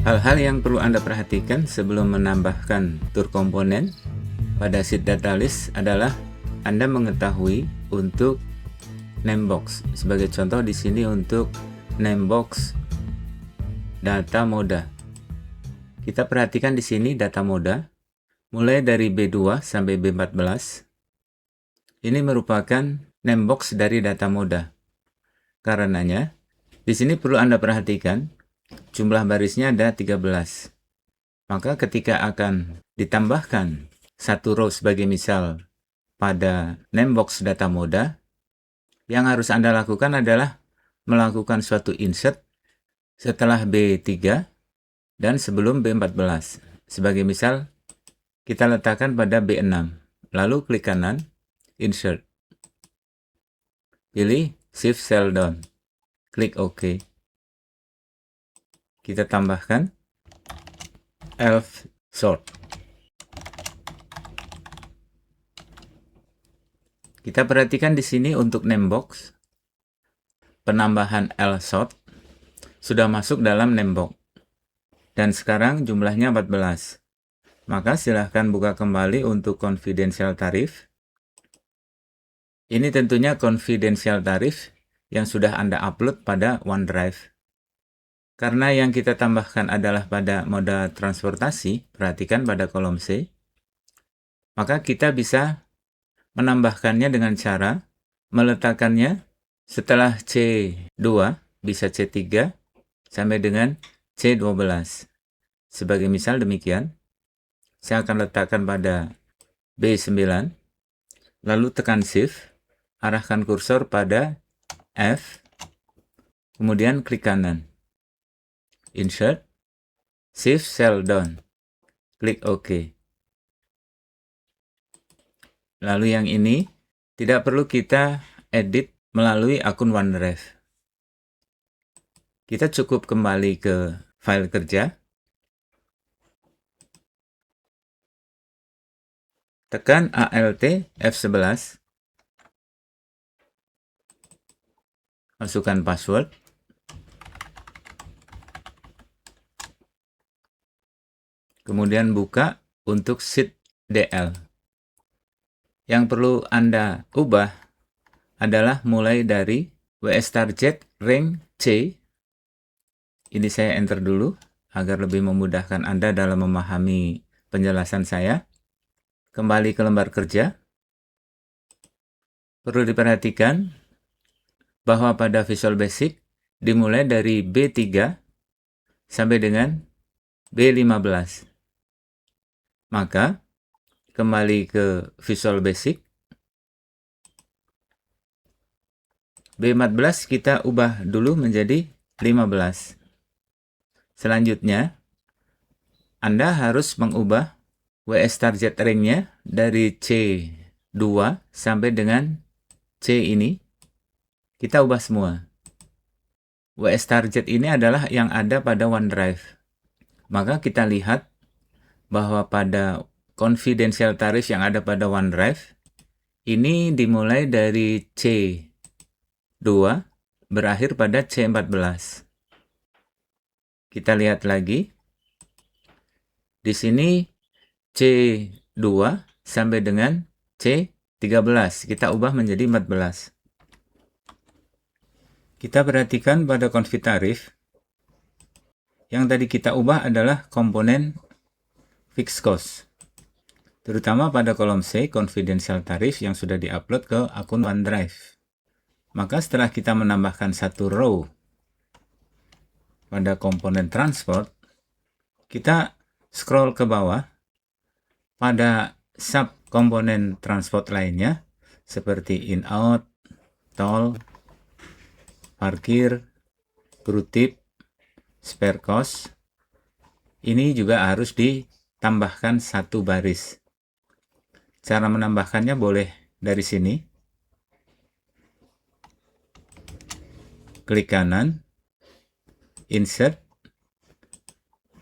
Hal-hal yang perlu Anda perhatikan sebelum menambahkan tour komponen pada sheet data list adalah Anda mengetahui untuk name box. Sebagai contoh di sini untuk name box data moda. Kita perhatikan di sini data moda mulai dari B2 sampai B14. Ini merupakan name box dari data moda. Karenanya, di sini perlu Anda perhatikan jumlah barisnya ada 13. Maka ketika akan ditambahkan satu row sebagai misal pada name box data moda, yang harus Anda lakukan adalah melakukan suatu insert setelah B3 dan sebelum B14. Sebagai misal, kita letakkan pada B6. Lalu klik kanan, insert. Pilih Shift Cell Down. Klik OK. Kita tambahkan elf sort. Kita perhatikan di sini untuk name box, penambahan elf sort sudah masuk dalam name box. Dan sekarang jumlahnya 14. Maka silahkan buka kembali untuk confidential tarif. Ini tentunya confidential tarif yang sudah Anda upload pada OneDrive. Karena yang kita tambahkan adalah pada moda transportasi, perhatikan pada kolom C, maka kita bisa menambahkannya dengan cara meletakkannya setelah C2, bisa C3, sampai dengan C12. Sebagai misal demikian, saya akan letakkan pada B9, lalu tekan Shift, arahkan kursor pada F, kemudian klik kanan. Insert, Shift Cell Down, klik OK. Lalu yang ini tidak perlu kita edit melalui akun OneDrive. Kita cukup kembali ke file kerja, tekan Alt F11, masukkan password, kemudian buka untuk sheet DL. Yang perlu Anda ubah adalah mulai dari WS Target Rank C. Ini saya enter dulu agar lebih memudahkan Anda dalam memahami penjelasan saya. Kembali ke lembar kerja. Perlu diperhatikan bahwa pada Visual Basic dimulai dari B3 sampai dengan B15. Maka kembali ke Visual Basic. B14 kita ubah dulu menjadi 15. Selanjutnya, Anda harus mengubah WS target range-nya dari C2 sampai dengan C ini. Kita ubah semua. WS target ini adalah yang ada pada OneDrive. Maka kita lihat bahwa pada confidential tarif yang ada pada OneDrive, ini dimulai dari C2, berakhir pada C14. Kita lihat lagi. Di sini C2 sampai dengan C13. Kita ubah menjadi 14. Kita perhatikan pada config tarif. Yang tadi kita ubah adalah komponen fixed cost. Terutama pada kolom C, confidential tarif yang sudah diupload ke akun OneDrive. Maka setelah kita menambahkan satu row pada komponen transport, kita scroll ke bawah pada sub komponen transport lainnya seperti in-out, tol, parkir, crew tip, spare cost. Ini juga harus ditambahkan satu baris. Cara menambahkannya boleh dari sini. Klik kanan, insert,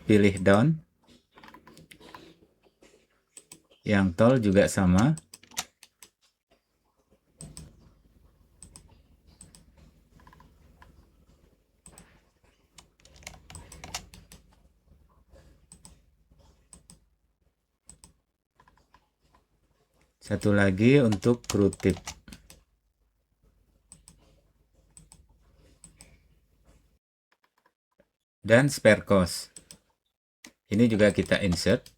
pilih down. Yang tol juga sama. Satu lagi untuk crew tip. Dan spare cost. Ini juga kita insert.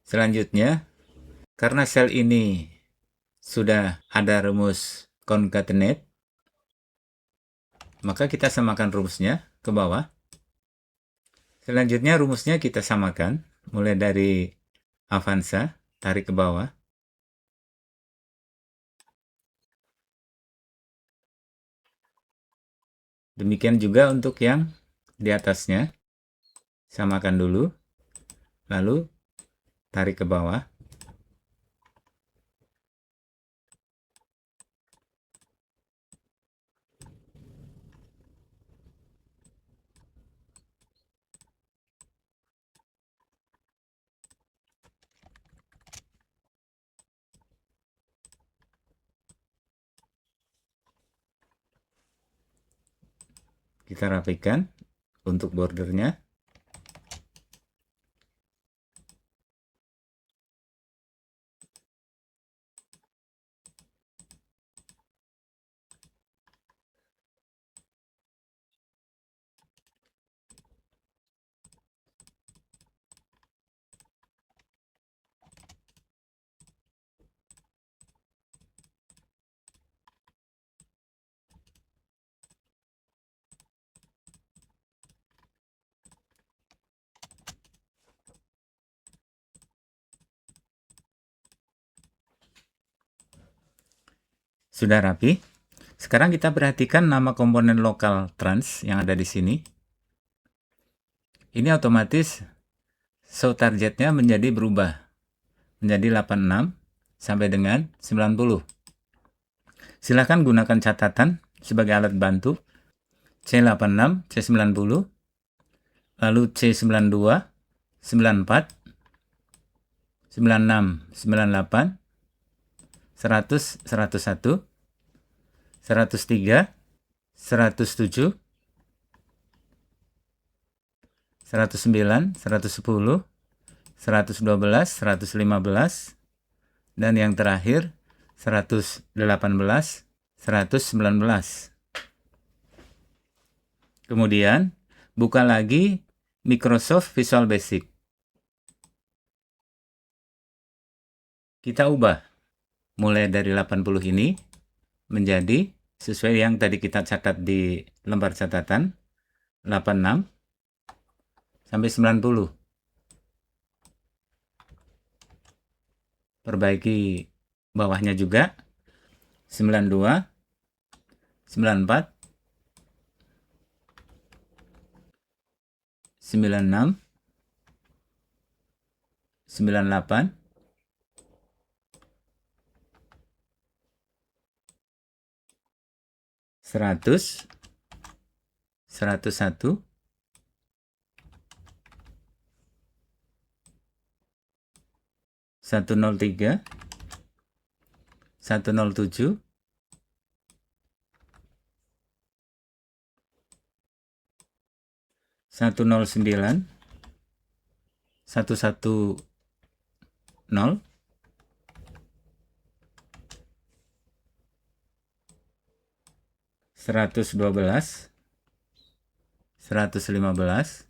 Selanjutnya, karena sel ini sudah ada rumus concatenate, maka kita samakan rumusnya ke bawah. Selanjutnya rumusnya kita samakan, mulai dari Avanza, tarik ke bawah. Demikian juga untuk yang di atasnya. Samakan dulu, lalu tarik ke bawah. Kita rapikan untuk bordernya. Sudah rapi. Sekarang kita perhatikan nama komponen lokal trans yang ada di sini. Ini otomatis show targetnya menjadi berubah. Menjadi 86 sampai dengan 90. Silakan gunakan catatan sebagai alat bantu. C86, C90, lalu C92, 94, 96, 98, 100, 101, 103, 107, 109, 110, 112, 115, dan yang terakhir 118, 119. Kemudian buka lagi Microsoft Visual Basic. Kita ubah mulai dari 80 ini menjadi sesuai yang tadi kita catat di lembar catatan, 86 sampai 90. Perbaiki bawahnya juga, 92, 94, 96, 98, 100, 101, 103, 107, 109, 110, 112, 115,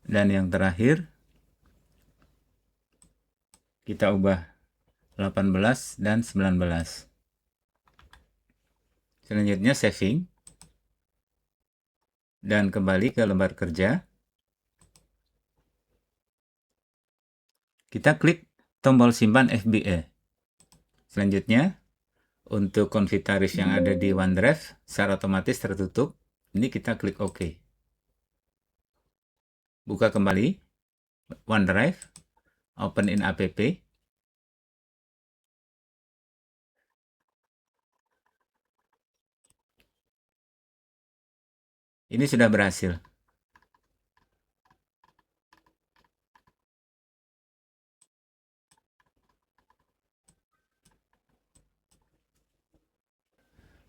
dan yang terakhir kita ubah 18 dan 19. Selanjutnya saving dan kembali ke lembar kerja. Kita klik tombol simpan FBA. Selanjutnya, untuk konfitaris yang ada di OneDrive secara otomatis tertutup. Ini kita klik OK. Buka kembali OneDrive, open in app. Ini sudah berhasil.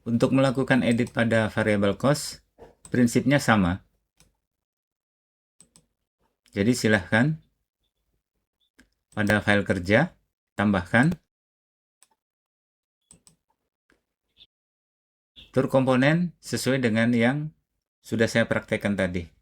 Untuk melakukan edit pada variable cost, prinsipnya sama. Jadi silahkan pada file kerja, tambahkan tur komponen sesuai dengan yang sudah saya praktekkan tadi.